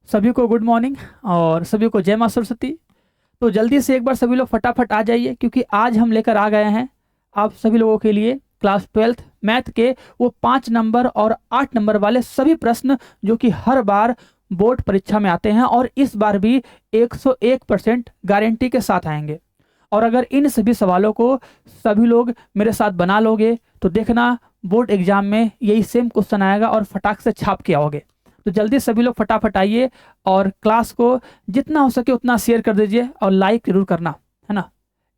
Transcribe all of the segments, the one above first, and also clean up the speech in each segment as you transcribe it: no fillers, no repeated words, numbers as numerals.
सभी को good morning और सभी को जय मां सरस्वती। तो जल्दी से एक बार सभी लोग फटाफट आ जाइए, क्योंकि आज हम लेकर आ गए हैं आप सभी लोगों के लिए क्लास 12th मैथ के वो 5 नंबर और 8 नंबर वाले सभी प्रश्न जो कि हर बार बोर्ड परीक्षा में आते हैं और इस बार भी 101% गारंटी के साथ आएंगे। और अगर इन सभी सवालों को सभी लोग मेरे साथ बना लोगे तो देखना बोर्ड एग्जाम में यही सेम क्वेश्चन आएगा और फटाक से छाप के आओगे। तो जल्दी सभी लोग फटाफट आइए और क्लास को जितना हो सके उतना शेयर कर दीजिए और लाइक जरूर करना, है ना।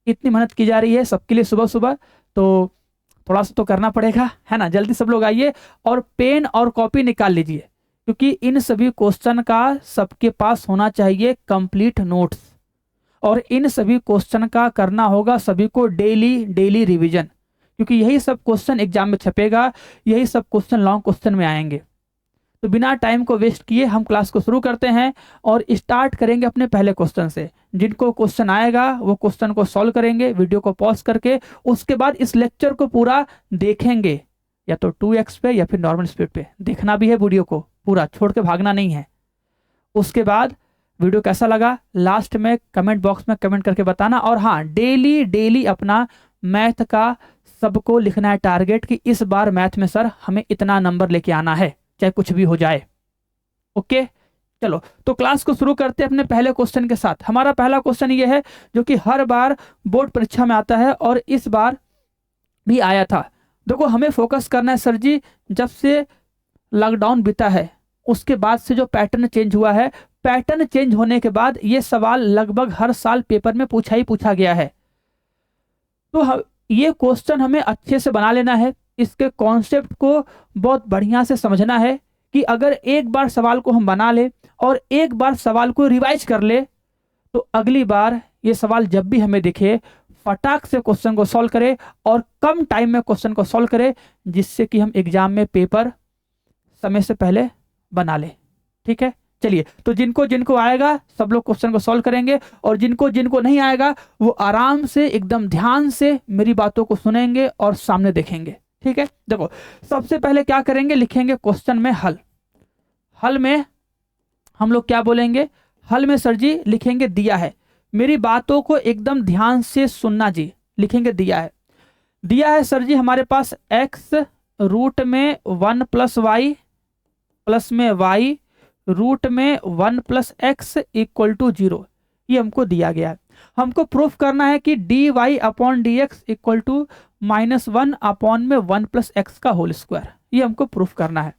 इतनी मेहनत की जा रही है सबके लिए सुबह सुबह, तो थोड़ा सा तो करना पड़ेगा, है ना। जल्दी सब लोग आइए और पेन और कॉपी निकाल लीजिए, क्योंकि इन सभी क्वेश्चन का सबके पास होना चाहिए कंप्लीट नोट्स। और इन सभी क्वेश्चन का करना होगा सभी को डेली डेली रिवीजन, क्योंकि यही सब क्वेश्चन एग्जाम में छपेगा, यही सब क्वेश्चन लॉन्ग क्वेश्चन में आएंगे। तो बिना टाइम को वेस्ट किए हम क्लास को शुरू करते हैं और स्टार्ट करेंगे अपने पहले क्वेश्चन से। जिनको क्वेश्चन आएगा वो क्वेश्चन को सॉल्व करेंगे वीडियो को पॉज करके, उसके बाद इस लेक्चर को पूरा देखेंगे, या तो 2x पे या फिर नॉर्मल स्पीड पे देखना भी है, वीडियो को पूरा छोड़ के भागना नहीं है। उसके बाद वीडियो कैसा लगा लास्ट में कमेंट बॉक्स में कमेंट करके बताना। और हाँ, डेली डेली अपना मैथ का सबको लिखना है टारगेट कि इस बार मैथ में सर हमें इतना नंबर लेके आना है, चाहे कुछ भी हो जाए। ओके, चलो तो क्लास को शुरू करते हैं अपने पहले क्वेश्चन के साथ। हमारा पहला क्वेश्चन ये है जो कि हर बार बोर्ड परीक्षा में आता है और इस बार भी आया था। देखो, हमें फोकस करना है सर जी, जब से लॉकडाउन बीता है उसके बाद से जो पैटर्न चेंज हुआ है, पैटर्न चेंज होने के बाद ये सवाल लगभग हर साल पेपर में पूछा गया है। तो ये क्वेश्चन हमें अच्छे से बना लेना है, इसके कॉन्सेप्ट को बहुत बढ़िया से समझना है कि अगर एक बार सवाल को हम बना ले और एक बार सवाल को रिवाइज कर ले तो अगली बार ये सवाल जब भी हमें दिखे फटाक से क्वेश्चन को सॉल्व करे और कम टाइम में क्वेश्चन को सॉल्व करे, जिससे कि हम एग्जाम में पेपर समय से पहले बना ले। ठीक है, चलिए। तो जिनको जिनको आएगा सब लोग क्वेश्चन को सॉल्व करेंगे और जिनको जिनको नहीं आएगा वो आराम से एकदम ध्यान से मेरी बातों को सुनेंगे और सामने देखेंगे। ठीक है, देखो सबसे पहले क्या करेंगे, लिखेंगे क्वेश्चन में हल। हल में हम लोग क्या बोलेंगे, हल में सर जी लिखेंगे दिया है। मेरी बातों को एकदम ध्यान से सुनना जी। लिखेंगे दिया है सर जी हमारे पास x रूट में 1 + y प्लस में y रूट में 1 + x = 0। ये हमको दिया गया है। हमको प्रूफ करना है कि dy/dx = -1 में 1 + x का होल स्क्वायर। ये हमको प्रूफ करना है।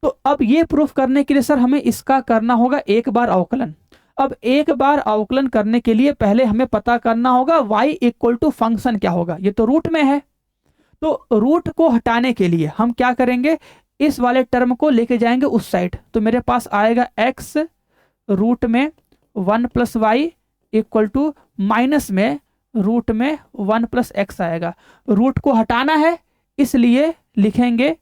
तो अब ये प्रूफ करने के लिए सर हमें इसका करना होगा एक बार अवकलन। अब एक बार अवकलन करने के लिए पहले हमें पता करना होगा y = फंक्शन क्या होगा। ये तो रूट में है, तो रूट को हटाने के लिए हम क्या करेंगे, इस वाले टर्म को लेके जाएंगे उस साइड। तो मेरे पास आएगा x रूट में 1 + y = माइनस में रूट में 1 + x आएगा। रूट को हटाना है इसलिए लिखेंगे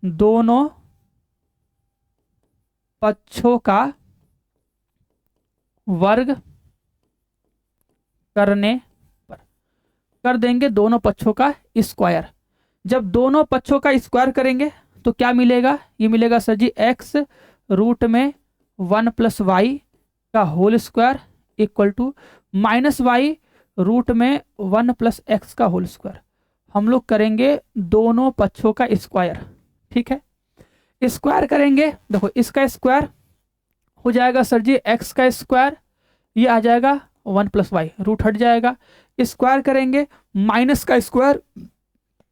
दोनों पक्षों का वर्ग करने पर कर देंगे दोनों पक्षों का स्क्वायर। जब दोनों पक्षों का स्क्वायर करेंगे तो क्या मिलेगा, ये मिलेगा सर जी x रूट में 1 + y का होल स्क्वायर = -y रूट में 1 + x का होल स्क्वायर। हम लोग करेंगे दोनों पक्षों का स्क्वायर। ठीक है, स्क्वायर करेंगे, देखो इसका स्क्वायर हो जाएगा सर जी x का स्क्वायर, ये आ जाएगा 1 + y, रूट हट जाएगा। स्क्वायर करेंगे माइनस का स्क्वायर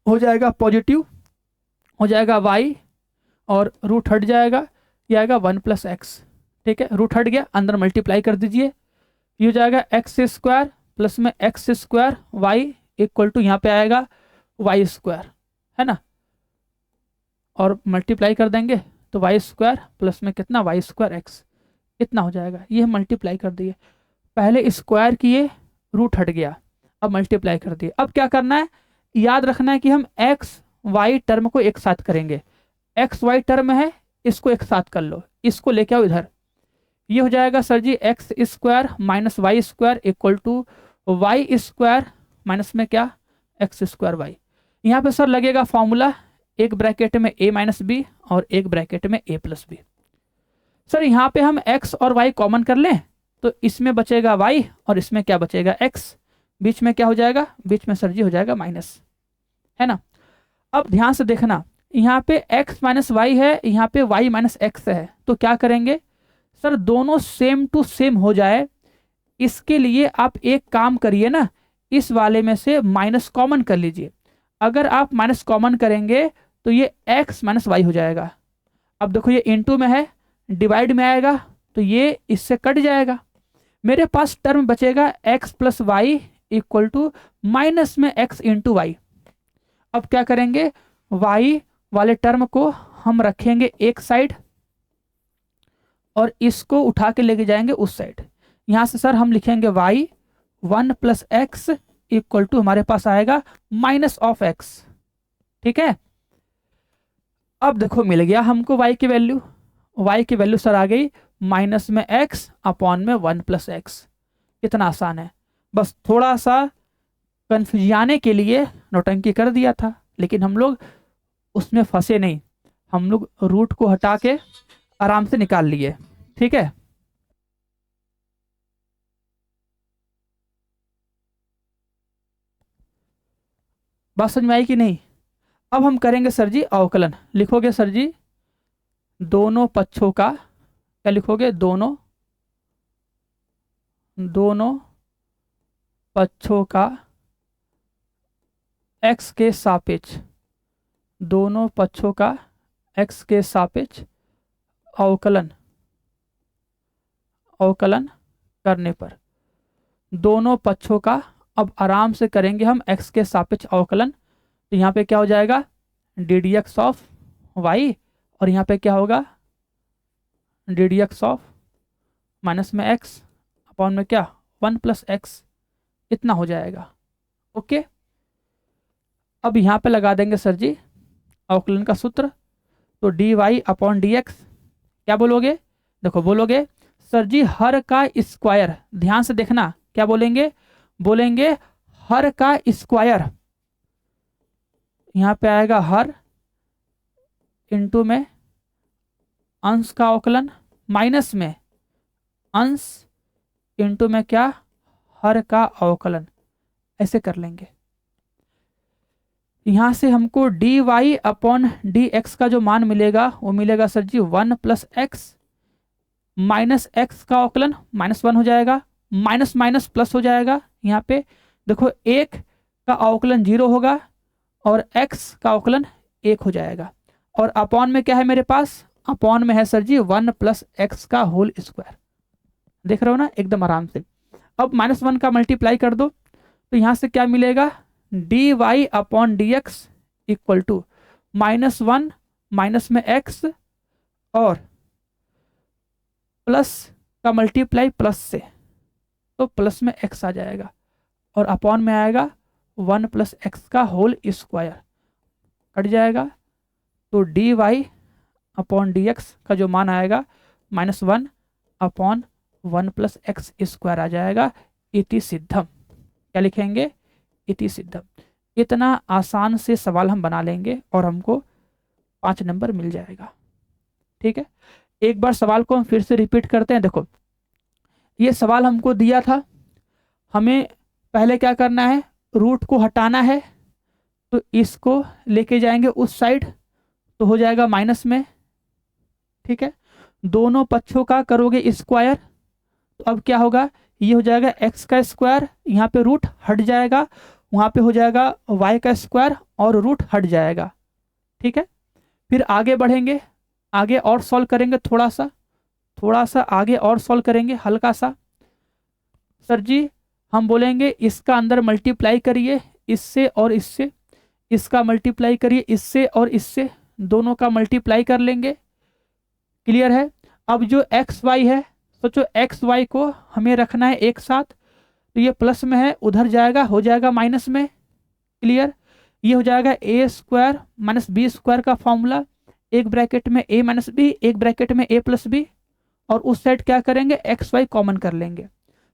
हो जाएगा पॉजिटिव, हो जाएगा y और रूट हट जाएगा, ये आएगा 1 + x। ठीक है, रूट हट गया, अंदर मल्टीप्लाई कर दीजिए, ये हो जाएगा x² प्लस में x² y = यहाँ पे आएगा y², है ना। और मल्टीप्लाई कर देंगे तो y² प्लस में कितना y² x, इतना हो जाएगा। ये हम मल्टीप्लाई कर दिए, पहले स्क्वायर किए रूट हट गया, अब मल्टीप्लाई कर दिए। अब क्या करना है, याद रखना है कि हम x y टर्म को एक साथ करेंगे। x y टर्म है, इसको एक साथ कर लो, इसको लेके आओ इधर। ये हो जाएगा सर जी x² - y² = y² माइनस में क्या x² y। यहाँ पे सर लगेगा फॉर्मूला एक ब्रैकेट में a माइनस बी और एक ब्रैकेट में a प्लस बी। सर यहाँ पे हम x और y कॉमन कर लें तो इसमें बचेगा y और इसमें क्या बचेगा x, बीच में क्या हो जाएगा, बीच में सर जी हो जाएगा माइनस, है ना। अब ध्यान से देखना, यहाँ पे x माइनस वाई है, यहाँ पे y माइनस एक्स है, तो क्या करेंगे सर, दोनों सेम टू सेम हो जाए इसके लिए आप एक काम करिए ना, इस वाले में से माइनस कॉमन कर लीजिए। अगर आप माइनस कॉमन करेंगे तो ये x माइनस वाई हो जाएगा। अब देखो ये इनटू में है, डिवाइड में आएगा तो ये इससे कट जाएगा, मेरे पास टर्म बचेगा x plus y equal to minus में x इंटू वाई। अब क्या करेंगे, y वाले टर्म को हम रखेंगे एक साइड और इसको उठा के लेके जाएंगे उस साइड। यहां से सर हम लिखेंगे y 1 plus x equal to हमारे पास आएगा माइनस ऑफ x, ठीक है। अब देखो मिल गया हमको y की वैल्यू, y की वैल्यू सर आ गई माइनस में x अपॉन में 1 प्लस एक्स। कितना आसान है, बस थोड़ा सा कन्फ्यूजाने के लिए नौटंकी कर दिया था, लेकिन हम लोग उसमें फंसे नहीं, हम लोग रूट को हटा के आराम से निकाल लिए, ठीक है। बात समझ में आई कि नहीं। अब हम करेंगे सर जी अवकलन, लिखोगे सर जी दोनों पक्षों का, क्या लिखोगे, दोनों पक्षों का x के सापेक्ष, दोनों पक्षों का x के सापेक्ष अवकलन करने पर, दोनों पक्षों का, अब आराम से करेंगे हम x के सापेक्ष अवकलन, तो यहाँ पे क्या हो जाएगा d d x of y, और यहाँ पे क्या होगा d d x of minus में x अपॉन में क्या 1 प्लस एक्स, इतना हो जाएगा, ओके। अब यहाँ पे लगा देंगे सर जी अवकलन का सूत्र, तो d y upon d x, क्या बोलोगे, देखो बोलोगे सर जी हर का स्क्वायर, ध्यान से देखना क्या बोलेंगे, बोलेंगे हर का स्क्वायर, यहाँ पे आएगा हर इंटू में अंश का अवकलन माइनस में अंश इंटू में क्या हर का अवकलन, ऐसे कर लेंगे। यहां से हमको d y upon d x का जो मान मिलेगा वो मिलेगा sir ji 1 plus x minus x का अवकलन माइनस 1 हो जाएगा, माइनस माइनस प्लस हो जाएगा, यहाँ पे देखो एक का अवकलन 0 होगा और x का अवकलन 1 हो जाएगा, और अपॉन में क्या है मेरे पास, अपॉन में है सर जी 1 प्लस एक्स का होल स्क्वायर, देख रहे हो ना एकदम आराम से। अब माइनस 1 का मल्टीप्लाई कर दो तो यहाँ से क्या मिलेगा d y upon d x equal to minus 1 minus में x और प्लस का मल्टीप्लाई प्लस से, तो प्लस में x आ जाएगा और अपॉन में आएगा 1 प्लस एक्स का होल स्क्वायर, कट जाएगा, तो d y upon d x का जो मान आएगा minus 1 upon 1 plus x square आ जाएगा, इति सिद्धम, क्या लिखेंगे इति सिद्धम। इतना आसान से सवाल हम बना लेंगे और हमको 5 नंबर मिल जाएगा, ठीक है। एक बार सवाल को हम फिर से रिपीट करते हैं, देखो ये सवाल हमको दिया था, हमें पहले क्या करना है, रूट को हटाना है, तो इसको लेके जाएंगे उस साइड तो हो जाएगा माइनस में, ठीक है। दोनों पक्षों का करोगे स्क्वायर, तो अब क्या होगा, ये हो जाएगा x का स्क्वायर, यहाँ पे रूट हट जाएगा, वहाँ पे हो जाएगा y का स्क्वायर और रूट हट जाएगा, ठीक है। फिर आगे बढ़ेंगे, आगे और सॉल्व करेंगे, थोड़ा सा आगे और सॉल्व करेंगे हल्का सा, सर जी हम बोलेंगे इसका अंदर मल्टीप्लाई करिए इससे और इससे, इसका मल्टीप्लाई करिए इससे और इससे, दोनों का मल्टीप्लाई कर लेंगे, क्लियर है। अब जो एक्स वाई है, सोचो एक्स वाई को हमें रखना है एक साथ, तो ये प्लस में है उधर जाएगा हो जाएगा माइनस में, क्लियर। ये हो जाएगा ए स्क्वायर माइनस बी स्क्वायर का फॉर्मूला, एक ब्रैकेट में a माइनस बी, एक ब्रैकेट में a प्लस बी, और उस साइड क्या करेंगे एक्स वाई कॉमन कर लेंगे।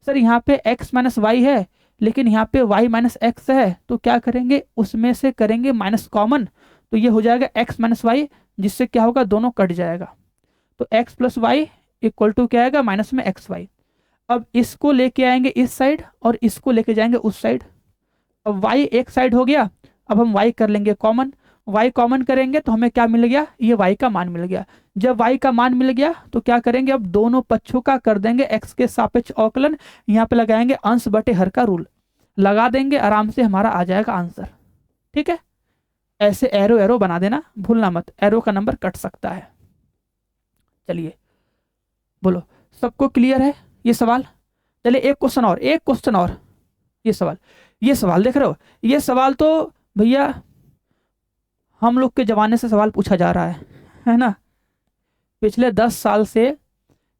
सर यहाँ पे x माइनस वाई है लेकिन यहाँ पे y माइनस एक्स है, तो क्या करेंगे उसमें से करेंगे माइनस कॉमन, तो ये हो जाएगा x माइनस वाई, जिससे क्या होगा, दोनों कट जाएगा। तो x plus y equal to क्या आएगा, माइनस में एक्स वाई। अब इसको लेके आएंगे इस साइड और इसको लेके जाएंगे उस साइड। अब y एक साइड हो गया, अब हम y कर लेंगे कॉमन। y कॉमन करेंगे तो हमें क्या मिल गया, ये y का मान मिल गया। जब y का मान मिल गया तो क्या करेंगे, अब दोनों पक्षों का कर देंगे x के सापेक्ष अवकलन। यहाँ पे लगाएंगे अंश बटे हर का रूल, लगा देंगे, आराम से हमारा आ जाएगा आंसर। ठीक है, ऐसे एरो एरो बना देना, भूलना मत, एरो का नंबर कट सकता है। चलिए बोलो, सबको क्लियर है ये सवाल? चलिए एक क्वेश्चन और, एक क्वेश्चन और। ये सवाल देख रहे हो, ये सवाल तो भैया हम लोग के जमाने से सवाल पूछा जा रहा है ना। पिछले 10 साल से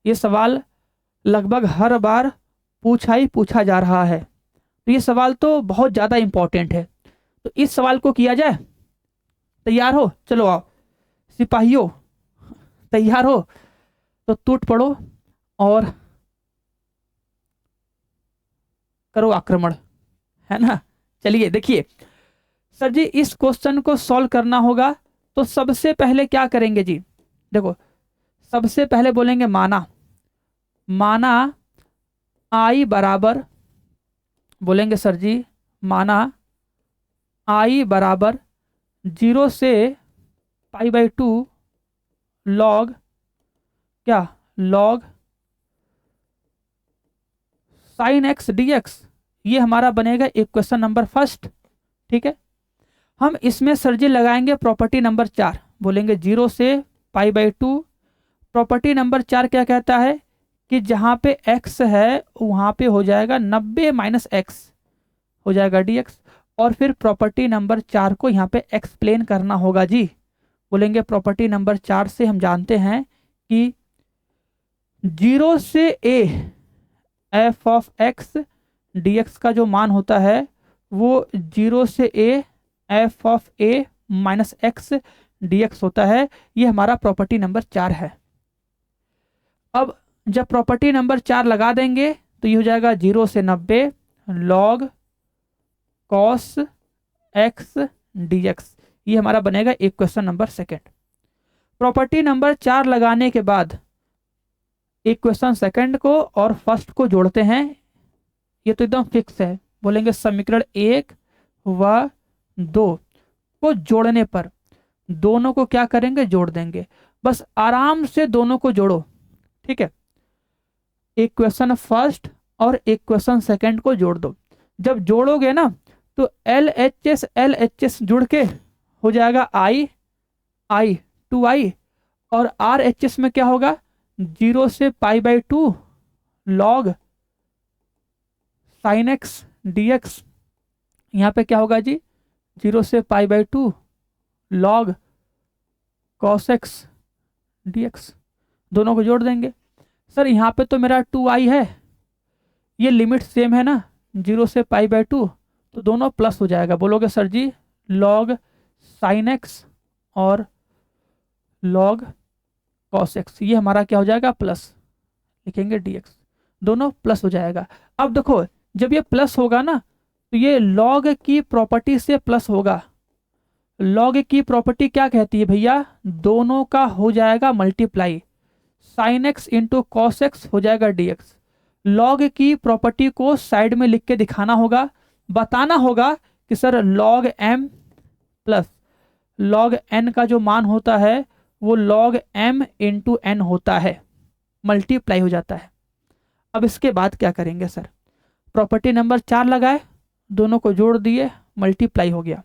ये सवाल लगभग हर बार पूछा जा रहा है। तो ये सवाल तो बहुत ज़्यादा इम्पोर्टेंट है, तो इस सवाल को किया जाए। तैयार हो? चलो आओ सिपाहियों, तैयार हो तो टूट पड़ो और करो आक्रमण, है ना। चलिए देखिए सर जी, इस क्वेश्चन को सॉल्व करना होगा तो सबसे पहले क्या करेंगे जी, देखो सबसे पहले बोलेंगे माना आई बराबर, बोलेंगे सर जी माना आई बराबर 0 से π/2 लॉग क्या, लॉग साइन एक्स dx। ये हमारा बनेगा इक्वेशन नंबर फर्स्ट। ठीक है, हम इसमें सर जी लगाएंगे प्रॉपर्टी नंबर 4, बोलेंगे 0 से π/2। प्रॉपर्टी नंबर 4 क्या कहता है कि जहाँ पे x है वहाँ पे हो जाएगा 90 माइनस एक्स हो जाएगा dx। और फिर प्रॉपर्टी नंबर 4 को यहाँ पे एक्सप्लेन करना होगा जी। बोलेंगे प्रॉपर्टी नंबर 4 से हम जानते हैं कि 0 से a f of x dx का जो मान होता है वो 0 से a f of a minus x dx होता है। ये हमारा प्रॉपर्टी नंबर 4 है। अब जब प्रॉपर्टी नंबर 4 लगा देंगे तो ये हो जाएगा 0 से 90 लॉग कॉस एक्स dx। ये हमारा बनेगा equation number second. Property number 4 लगाने के बाद इक्वेशन सेकंड को और फर्स्ट को जोड़ते हैं। ये तो एकदम फिक्स है। बोलेंगे समीकरण 1 व 2 को जोड़ने पर दोनों को क्या करेंगे, जोड़ देंगे। बस आराम से दोनों को जोड़ो। ठीक है, इक्वेशन फर्स्ट और इक्वेशन सेकंड को जोड़ दो। जब जोड़ोगे ना तो LHS जुड़ के हो जाएगा I 2i और RHS में क्या होगा 0 से π/2 लॉग साइन एक्स dx। यहाँ पे क्या होगा जी 0 से π/2 लॉग कॉस एक्स dx। दोनों को जोड़ देंगे। सर यहाँ पे तो मेरा 2i है, ये लिमिट सेम है ना 0 से π/2, तो दोनों प्लस हो जाएगा। बोलोगे सर जी लॉग साइन एक्स और लॉग कॉस एक्स, ये हमारा क्या हो जाएगा प्लस, लिखेंगे dx, दोनों प्लस हो जाएगा। अब देखो जब ये प्लस होगा ना तो ये लॉग की प्रॉपर्टी से प्लस होगा। लॉग की प्रॉपर्टी क्या कहती है भैया, दोनों का हो जाएगा multiply, sine x into cos x हो जाएगा dx। लॉग की प्रॉपर्टी को साइड में लिख के दिखाना होगा, बताना होगा कि sir log m plus log n का जो मान होता है वो लॉग m इंटू n होता है, मल्टीप्लाई हो जाता है। अब इसके बाद क्या करेंगे सर, प्रॉपर्टी नंबर 4 लगाए, दोनों को जोड़ दिए, मल्टीप्लाई हो गया।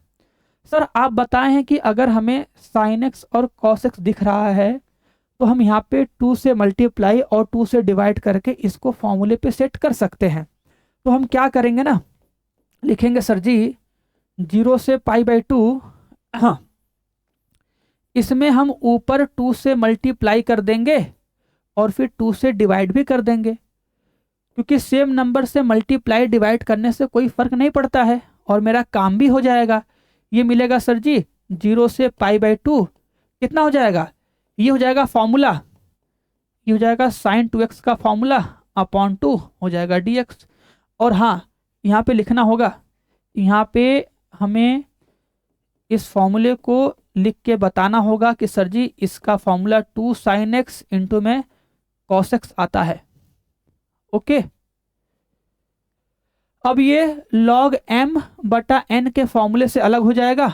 सर आप बताए हैं कि अगर हमें साइन एक्स और कॉस एक्स दिख रहा है तो हम यहाँ पे 2 से मल्टीप्लाई और 2 से डिवाइड करके इसको फॉर्मूले पे सेट कर सकते हैं। तो हम क्या करेंगे ना, लिखेंगे सर जी 0 से π/2, हाँ इसमें हम ऊपर 2 से मल्टीप्लाई कर देंगे और फिर 2 से डिवाइड भी कर देंगे, क्योंकि सेम नंबर से मल्टीप्लाई डिवाइड करने से कोई फर्क नहीं पड़ता है और मेरा काम भी हो जाएगा। ये मिलेगा सर जी 0 से π/2 कितना हो जाएगा, ये हो जाएगा फॉर्मूला, ये हो जाएगा साइन 2x का फॉर्मूला अपॉन 2 हो जाएगा dx। और हाँ यहाँ पे लिखना होगा, यहाँ पे हमें इस फॉर्मूले को लिख के बताना होगा कि सर जी इसका फॉर्मूला 2 sin x इंटू में cos x आता है। ओके, अब ये log m बटा n के फॉर्मूले से अलग हो जाएगा,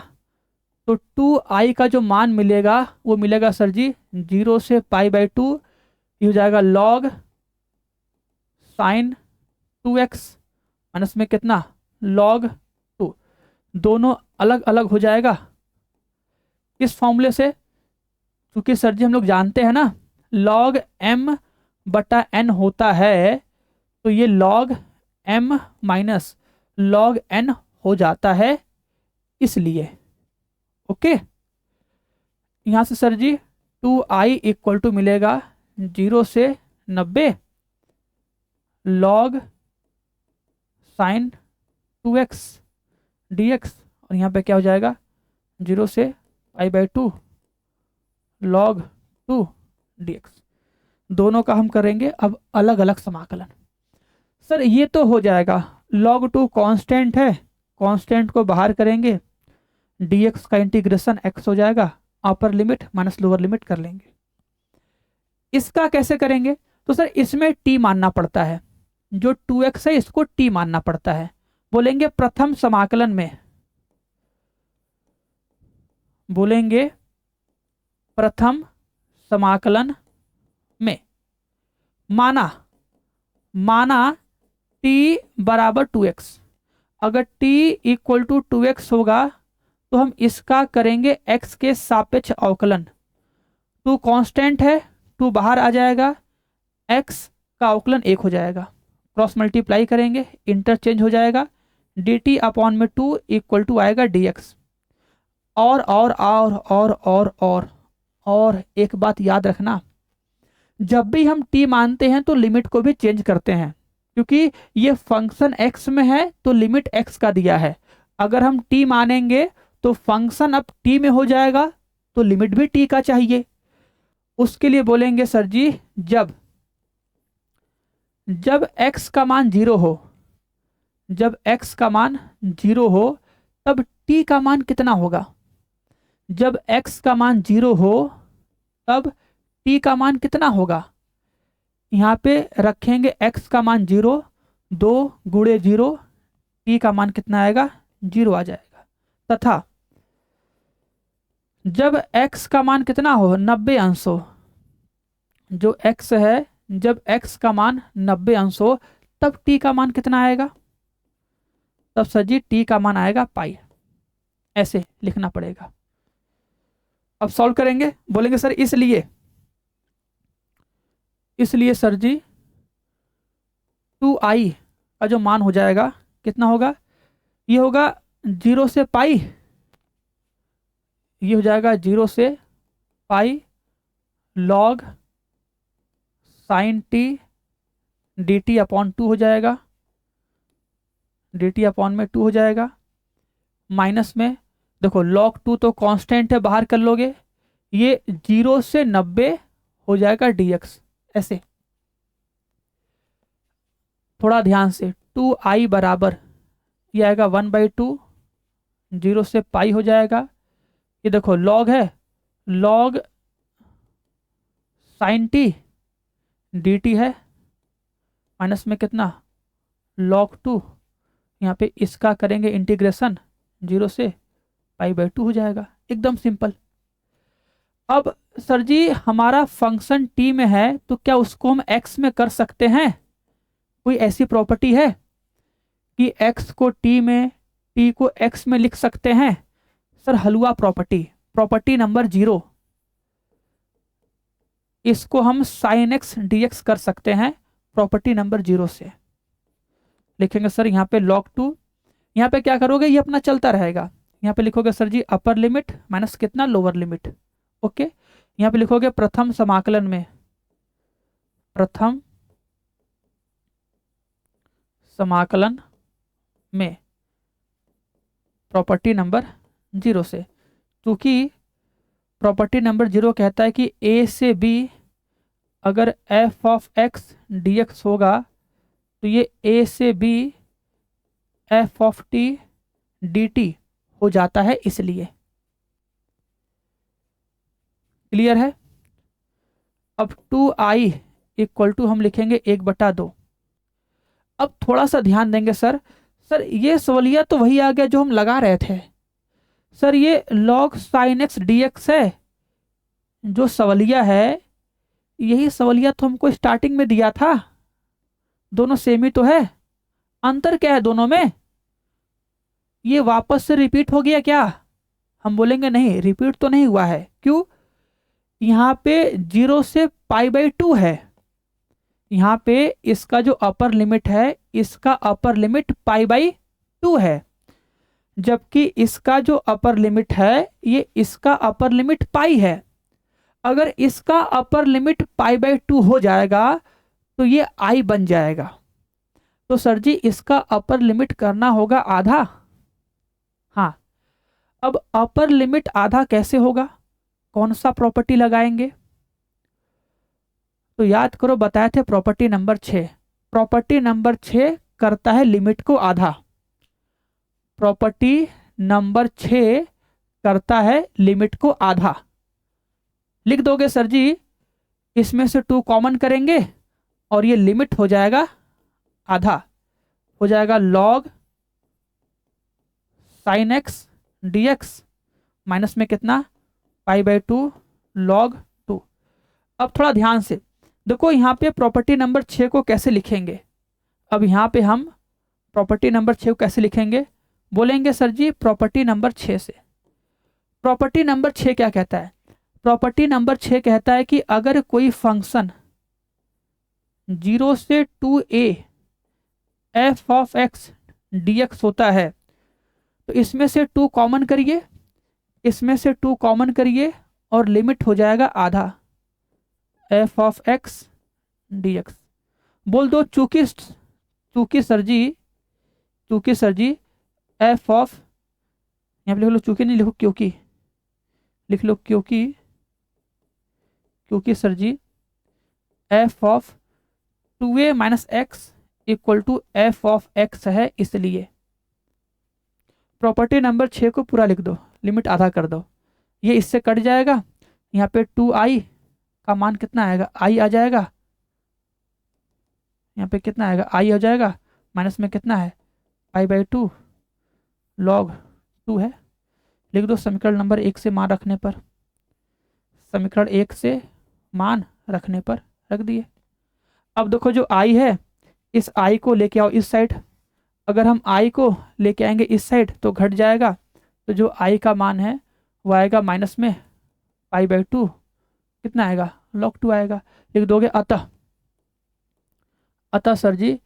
तो 2i का जो मान मिलेगा वो मिलेगा सर जी 0 से π/2, ये हो जाएगा log sin 2x माइनस में कितना log 2, दोनों अलग अलग हो जाएगा इस फॉर्मूले से। क्योंकि सर जी हम लोग जानते हैं ना log m बटा n होता है, तो ये log m minus log n हो जाता है इसलिए। ओके, यहाँ से sir ji 2i equal to मिलेगा 0 से 90 log sin 2x dx, और यहाँ पे क्या हो जाएगा 0 से π/2 log 2 dx। दोनों का हम करेंगे अब अलग अलग समाकलन। सर ये तो हो जाएगा, log 2 कांस्टेंट है, कांस्टेंट को बाहर करेंगे, dx का इंटीग्रेशन x हो जाएगा, upper limit minus lower limit कर लेंगे। इसका कैसे करेंगे, तो सर इसमें t मानना पड़ता है, जो 2x है इसको t मानना पड़ता है। बोलेंगे प्रथम समाकलन में, बोलेंगे प्रथम समाकलन में माना t बराबर 2x, अगर t इक्वल टू 2x होगा तो हम इसका करेंगे x के सापेक्ष अवकलन। 2 कांस्टेंट है, 2 बाहर आ जाएगा, x का अवकलन 1 हो जाएगा, क्रॉस मल्टीप्लाई करेंगे, इंटरचेंज हो जाएगा, dt अपॉन में 2 इक्वल टू आएगा dx। और एक बात याद रखना, जब भी हम t मानते हैं तो लिमिट को भी चेंज करते हैं, क्योंकि ये फंक्शन x में है तो लिमिट x का दिया है। अगर हम t मानेंगे तो फंक्शन अब t में हो जाएगा तो लिमिट भी t का चाहिए। उसके लिए बोलेंगे सर जी जब x का मान 0 हो, जब x का मान 0 हो तब t का मान कितना होगा, जब x का मान 0 हो तब t का मान कितना होगा। यहाँ पे रखेंगे x का मान 0, 2 गुणे 0, t का मान कितना आएगा 0 आ जाएगा। तथा जब x का मान कितना हो 90 अंश हो, जो x है जब x का मान 90 अंश हो तब t का मान कितना आएगा, तब सर जी t का मान आएगा पाई। ऐसे लिखना पड़ेगा। अब सॉल्व करेंगे, बोलेंगे सर इसलिए सर जी 2i का जो मान हो जाएगा कितना होगा, ये होगा 0 से पाई, ये हो जाएगा 0 से पाई log sin t dt upon 2 हो जाएगा, dt अपॉन में 2 हो जाएगा, माइनस में देखो log 2 तो कांस्टेंट है, बाहर कर लोगे, ये 0 से 90 हो जाएगा dx। ऐसे थोड़ा ध्यान से, 2i बराबर ये आएगा 1/2, 0 से पाई हो जाएगा, ये देखो log है, log sin t dt है, माइनस में कितना log 2, यहाँ पे इसका करेंगे इंटीग्रेशन, 0 से π/2 हो जाएगा। एकदम सिंपल। अब सर जी हमारा फंक्शन t में है तो क्या उसको हम x में कर सकते हैं, कोई ऐसी प्रॉपर्टी है कि x को t में, t को x में लिख सकते हैं। सर हलवा प्रॉपर्टी नंबर 0, इसको हम sin x dx कर सकते हैं प्रॉपर्टी नंबर 0 से। लिखेंगे सर यहाँ पे log 2, यहाँ पे क्या करोगे ये अपना चलता रहेगा, यहाँ पे लिखोगे सर जी अपर लिमिट माइनस कितना लोअर लिमिट। ओके, यहाँ पे लिखोगे प्रथम समाकलन में, प्रथम समाकलन में प्रॉपर्टी नंबर 0 से, क्योंकि प्रॉपर्टी नंबर 0 कहता है कि a से b अगर f ऑफ x dx होगा तो ये a से b f of t dt हो जाता है इसलिए। क्लियर है। अब 2i इक्वल टू हम लिखेंगे 1/2। अब थोड़ा सा ध्यान देंगे सर, ये सवलिया तो वही आ गया जो हम लगा रहे थे सर, ये log sin x dx है जो सवलिया है, यही सवलिया तो हमको स्टार्टिंग में दिया था। दोनों सेम ही तो है, अंतर क्या है दोनों में? ये वापस से रिपीट हो गया क्या? हम बोलेंगे नहीं, रिपीट तो नहीं हुआ है। क्यों? यहाँ पे 0 से π/2 है, यहाँ पे इसका जो अपर लिमिट है, इसका अपर लिमिट π/2 है, जबकि इसका जो अपर लिमिट है, ये इसका अपर लिमिट पाई है। अगर इसका अपर लिमिट π/2 हो जाएगा तो ये i बन जाएगा। तो सर जी इसका अपर लिमिट करना होगा आधा। हाँ, अब अपर लिमिट आधा कैसे होगा, कौन सा प्रॉपर्टी लगाएंगे? तो याद करो, बताए थे प्रॉपर्टी नंबर 6। प्रॉपर्टी नंबर 6 करता है लिमिट को आधा। प्रॉपर्टी नंबर 6 करता है लिमिट को आधा। लिख दोगे सर जी, इसमें से 2 कॉमन करेंगे और ये लिमिट हो जाएगा आधा, हो जाएगा log sin x dx minus में कितना π/2 log 2। अब थोड़ा ध्यान से देखो, यहाँ पे प्रॉपर्टी नंबर 6 को कैसे लिखेंगे। अब यहाँ पे हम प्रॉपर्टी नंबर 6 को कैसे लिखेंगे, बोलेंगे सर जी प्रॉपर्टी नंबर 6 से। प्रॉपर्टी नंबर 6 क्या कहता है? प्रॉपर्टी नंबर 6 कहता है कि अगर कोई फंक्शन 0 से 2a f of x dx होता है तो इसमें से 2 कॉमन करिए, इसमें से 2 कॉमन करिए और लिमिट हो जाएगा आधा f ऑफ x dx। बोल दो चूंकि सर जी f ऑफ, यहाँ पे लिख लो चूंकि नहीं लिखो क्योंकि, लिख लो क्योंकि sir ji f of 2a minus x equal to f of x है, इसलिए प्रॉपर्टी नंबर 6 को पूरा लिख दो, लिमिट आधा कर दो, ये इससे कट जाएगा। यहाँ पे 2i का मान कितना आएगा, i आ जाएगा, यहाँ पे कितना आएगा i हो जाएगा, माइनस में कितना है π/2 log 2 है। लिख दो समीकरण नंबर 1 से मान रखने पर, समीकरण 1 से मान रखने पर रख दिए। अब देखो जो i है, इस i को लेके आओ इस साइड, अगर हम i को लेके आएंगे इस साइड तो घट जाएगा, तो जो i का मान है वो आएगा माइनस में π/2 कितना आएगा log 2 आएगा। लिख दोगे अतः सर जी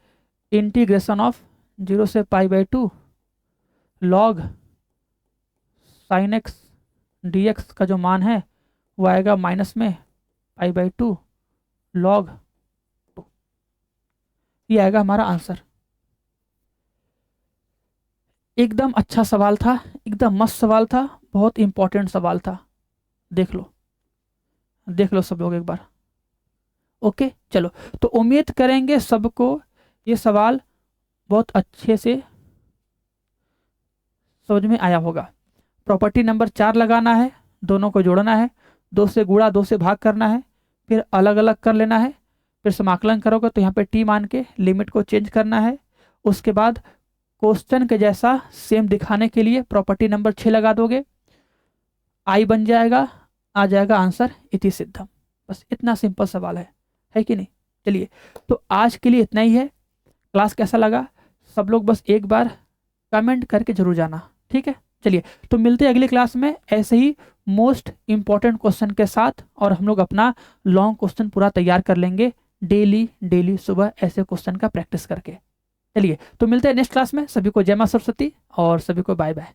इंटीग्रेशन ऑफ 0 से π/2 log sin x dx का जो मान है वो आएगा माइनस में π/2 log 2। ये आएगा हमारा आंसर। एकदम अच्छा सवाल था, एकदम मस्त सवाल था, बहुत इंपॉर्टेंट सवाल था। देख लो सब लोग एक बार। ओके चलो, तो उम्मीद करेंगे सबको ये सवाल बहुत अच्छे से समझ में आया होगा। प्रॉपर्टी नंबर 4 लगाना है, दोनों को जोड़ना है, 2 से गुणा 2 से भाग करना है, फिर अलग अलग कर लेना है, फिर समाकलन करोगे तो यहाँ पे t मान के लिमिट को चेंज करना है। उसके बाद क्वेश्चन के जैसा सेम दिखाने के लिए प्रॉपर्टी नंबर 6 लगा दोगे, i बन जाएगा, आ जाएगा आंसर इति सिद्धम। बस इतना सिंपल सवाल है कि नहीं। चलिए, तो आज के लिए इतना ही है। क्लास कैसा लगा सब लोग बस एक बार कमेंट करके जरूर जाना, ठीक है। चलिए, तो मिलते हैं अगली क्लास में ऐसे ही मोस्ट इंपॉर्टेंट क्वेश्चन के साथ, और हम लोग अपना लॉन्ग क्वेश्चन पूरा तैयार कर लेंगे डेली सुबह ऐसे क्वेश्चन का प्रैक्टिस करके। चलिए, तो मिलते हैं नेक्स्ट क्लास में। सभी को जय मां सरस्वती और सभी को बाय बाय।